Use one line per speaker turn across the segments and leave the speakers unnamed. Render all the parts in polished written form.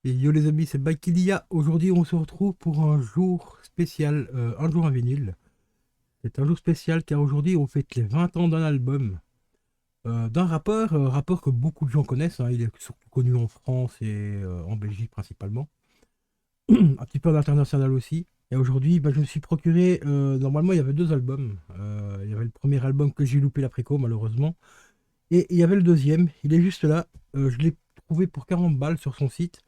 Et yo les amis, c'est Baikidia. Aujourd'hui, on se retrouve pour un jour spécial, un jour à vinyle. C'est un jour spécial car aujourd'hui, on fête les 20 ans d'un album, d'un rappeur que beaucoup de gens connaissent, hein. Il est surtout connu en France et en Belgique principalement. Un petit peu à l'international aussi. Et aujourd'hui, bah, je me suis procuré, normalement, il y avait deux albums. Il y avait le premier album que j'ai loupé l'après-co, malheureusement. Et il y avait le deuxième, il est juste là. Je l'ai trouvé pour 40 balles sur son site.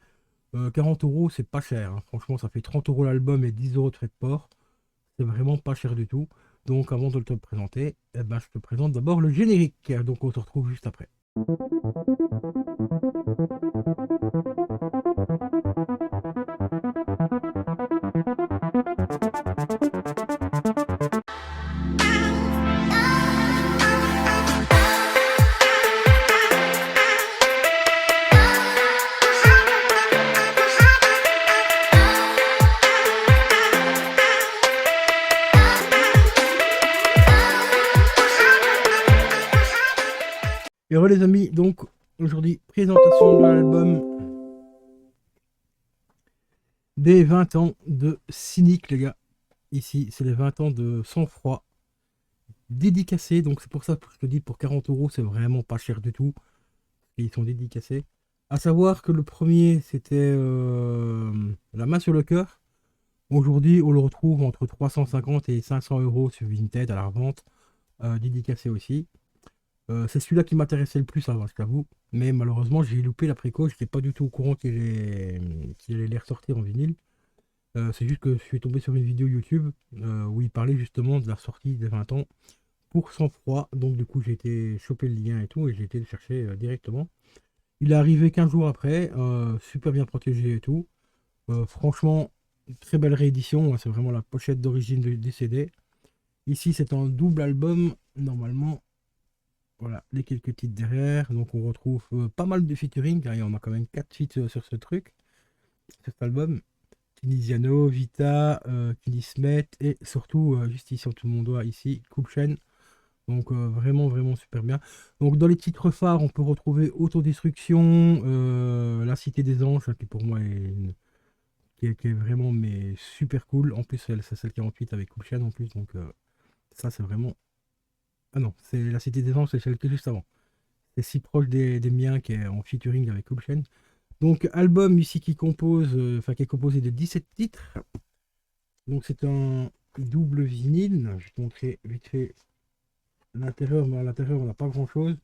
40 euros, c'est pas cher, hein. Franchement, ça fait 30 euros l'album et 10 euros de frais de port. C'est vraiment pas cher du tout. Donc, avant de te le présenter, eh ben, je te présente d'abord le générique. Donc, on se retrouve juste après. Et voilà, les amis, donc, aujourd'hui, présentation de l'album des 20 ans de Cynic, les gars. Ici, c'est les 20 ans de Sang-Froid dédicacés. Donc, c'est pour ça que je te dis, pour 40 euros, c'est vraiment pas cher du tout. Et ils sont dédicacés. À savoir que le premier, c'était La main sur le cœur. Aujourd'hui, on le retrouve entre 350 et 500 euros sur Vinted à la revente, dédicacé aussi. C'est celui-là qui m'intéressait le plus, hein, je t'avoue. Mais malheureusement, j'ai loupé la préco. Je n'étais pas du tout au courant qu'il allait les ressortir en vinyle. C'est juste que je suis tombé sur une vidéo YouTube où il parlait justement de la sortie des 20 ans pour Sang-Froid. Donc, du coup, j'ai été choper le lien et tout et j'ai été le chercher directement. Il est arrivé 15 jours après, super bien protégé et tout. Franchement, très belle réédition, hein. C'est vraiment la pochette d'origine des CD. Ici, c'est un double album, normalement. Voilà, les quelques titres derrière. Donc, on retrouve pas mal de featuring, car il y en a quand même 4 feats sur ce truc, sur cet album. Kinesiano, Vita, Kenny Smet et surtout, juste ici sur tout le monde doigt, ici, Coupe Chain. Donc, vraiment, vraiment super bien. Donc, dans les titres phares, on peut retrouver Autodestruction, La Cité des Anges, qui pour moi qui est vraiment mais super cool. En plus, c'est celle 48 avec Cool Chain en plus. Donc, ça, c'est vraiment. Ah non, c'est La Cité des Anges, c'est celle qui est juste avant. C'est si proche des miens qui est en featuring avec Cool Chain. Donc, album ici qui compose, enfin, qui est composé de 17 titres. Donc, c'est un double vinyle. Je vais te montrer vite fait l'intérieur, mais à l'intérieur, on n'a pas grand chose.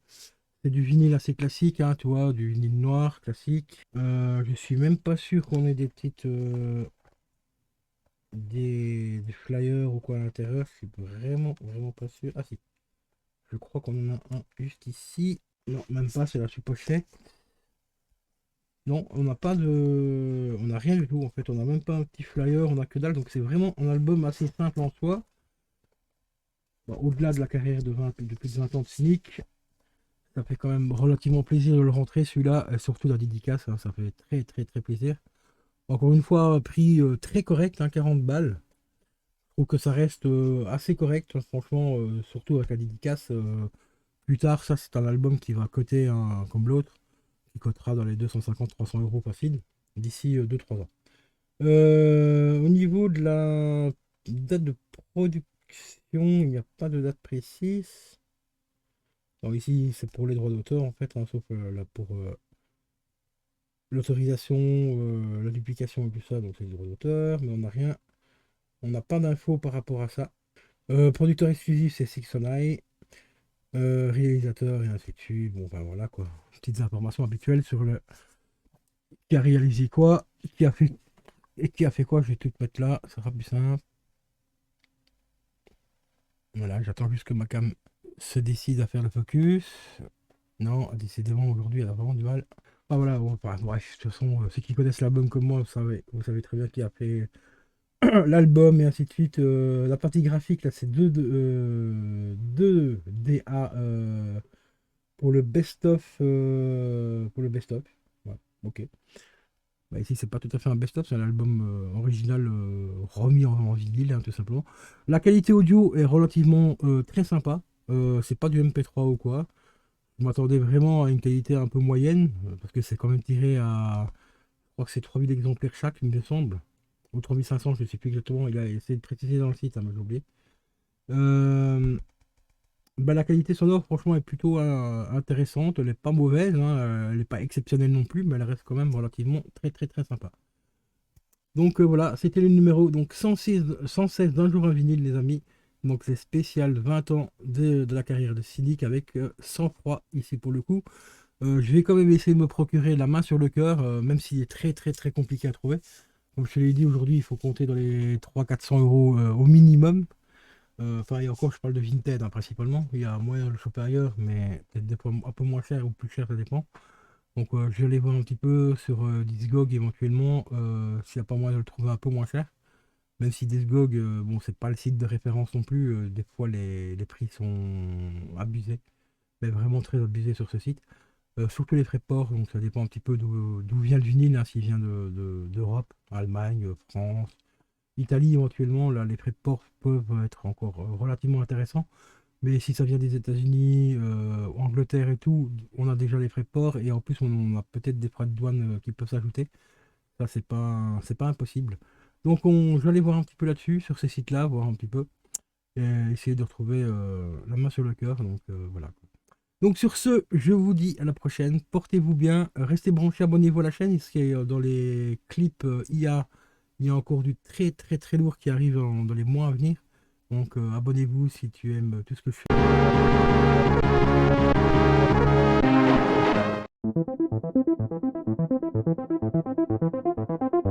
C'est du vinyle assez classique, hein, tu vois, du vinyle noir classique. Je suis même pas sûr qu'on ait des petites. Des flyers ou quoi à l'intérieur. Je suis vraiment, vraiment pas sûr. Ah si, je crois qu'on en a un juste ici. Non, même pas, c'est la sous-pochette. Non, on n'a pas de. On n'a rien du tout en fait. On n'a même pas un petit flyer, on a que dalle. Donc c'est vraiment un album assez simple en soi. Bon, au-delà de la carrière de plus de 20 ans de Cynic, ça fait quand même relativement plaisir de le rentrer celui-là, surtout la dédicace, hein, ça fait très très très plaisir. Encore une fois, prix très correct, hein, 40 balles. Je trouve que ça reste assez correct, hein, franchement, surtout avec la dédicace. Plus tard, ça c'est un album qui va coter comme l'autre, qui cotera dans les 250-300 euros facile, d'ici 2-3 ans. Au niveau de la date de production, il n'y a pas de date précise. Alors ici, c'est pour les droits d'auteur en fait, hein, sauf là pour l'autorisation, la duplication et tout ça, donc c'est les droits d'auteur, mais on n'a rien, on n'a pas d'infos par rapport à ça. Producteur exclusif, c'est Six on Eye. Réalisateur et ainsi de suite. Bon, ben voilà quoi. Petites informations habituelles sur le qui a réalisé quoi, qui a fait et qui a fait quoi. Je vais tout mettre là, ça sera plus simple. Voilà, j'attends juste que ma cam se décide à faire le focus. Non, décidément aujourd'hui elle a vraiment du mal. Ah voilà, bon, enfin, bref, de toute façon, ceux qui connaissent l'album comme moi, vous savez très bien qui a fait l'album et ainsi de suite. La partie graphique, là, c'est 2 DA pour le best-of. Pour le best-of. Ouais, ok. Bah, ici, c'est pas tout à fait un best-of, c'est un album original remis en vinyle, hein, tout simplement. La qualité audio est relativement très sympa. C'est pas du MP3 ou quoi. Je m'attendais vraiment à une qualité un peu moyenne, parce que c'est quand même tiré à crois que c'est 3000 exemplaires chaque, il me semble. Ou 3500, je ne sais plus exactement. Il a essayé de préciser dans le site, hein, mais j'ai oublié. Euh, Bah, la qualité sonore, franchement, est plutôt intéressante. Elle n'est pas mauvaise, hein, elle n'est pas exceptionnelle non plus, mais elle reste quand même relativement très très très sympa. Donc voilà, c'était le numéro donc 116 d'un jour un vinyle, les amis. Donc c'est spécial 20 ans de la carrière de Cynic avec sang-froid ici pour le coup. Je vais quand même essayer de me procurer la main sur le cœur, même s'il est très très très compliqué à trouver. Comme je te l'ai dit, aujourd'hui, il faut compter dans les 300-400 € au minimum. Enfin, et encore, je parle de Vinted, hein, principalement. Il y a moyen de le choper ailleurs, mais peut-être des fois un peu moins cher ou plus cher, ça dépend. Donc, je vais aller voir un petit peu sur Discog éventuellement, s'il n'y a pas moyen de le trouver un peu moins cher. Même si Discog, bon, c'est pas le site de référence non plus. Des fois, les prix sont abusés, mais vraiment très abusés sur ce site. Surtout les frais de port, donc ça dépend un petit peu d'où vient le vinyle, hein, s'il vient d'Europe, Allemagne, France. Italie éventuellement, là, les frais de port peuvent être encore relativement intéressants. Mais si ça vient des États-Unis, Angleterre et tout, on a déjà les frais de port et en plus on a peut-être des frais de douane qui peuvent s'ajouter. Ça, c'est pas impossible. Donc je vais aller voir un petit peu là-dessus, sur ces sites-là, voir un petit peu, et essayer de retrouver la main sur le cœur. Donc voilà. Donc sur ce, je vous dis à la prochaine. Portez-vous bien, restez branchés, abonnez-vous à la chaîne, parce que dans les clips IA, il y a encore du très très très lourd qui arrive dans les mois à venir. Donc abonnez-vous si tu aimes tout ce que je fais.